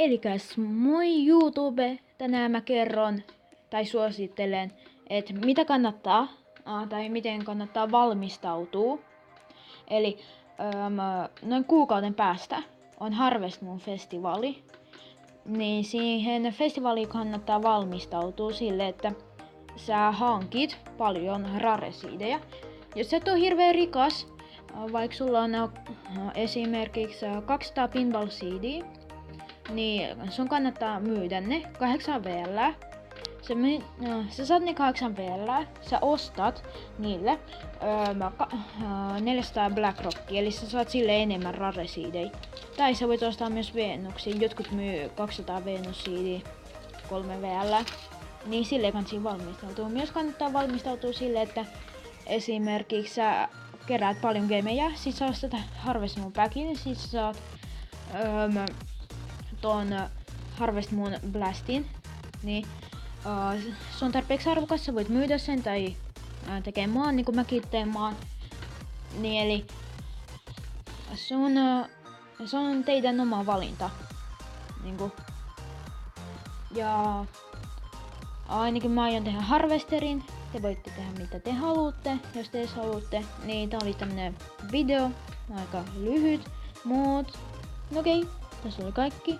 Elikäs moi YouTube, tänään mä kerron tai suosittelen, että mitä kannattaa tai miten kannattaa valmistautua. Eli noin kuukauden päästä on Harvest Moon festivaali. Niin siihen festivaliin kannattaa valmistautua sille, että sä hankit paljon rare-seedejä. Jos sä et ole hirveän rikas, vaikka sulla on esimerkiksi 200 pinball seedia, niin sun kannattaa myydä ne 8 VL. Sä saat ne 8 VL, sä ostat niille 400 Blackrockia, eli sä saat sille enemmän rare-seedejä. Tai sä voit ostaa myös Venuksia, jotkut myy 200 Venus-seedia 3 VL. Niin silleen kannattaa valmistautua. Myös kannattaa valmistautua sille, että esimerkiksi sä keräät paljon gemejä, sit sä ostat Harvest Moon packin, sit sä saat ton Harvest Moon Blastin, niin se on tarpeeksi arvokas, sä voit myydä sen tai tekee maan, niin kuin mäkin teen maan. Niin eli se on teidän oma valinta. Niinku. Ja ainakin mä aion tehdä Harvesterin. Te voitte tehdä mitä te haluatte, jos te haluatte. Niin tää oli tämmönen video, aika lyhyt, mut okei, tässä oli kaikki.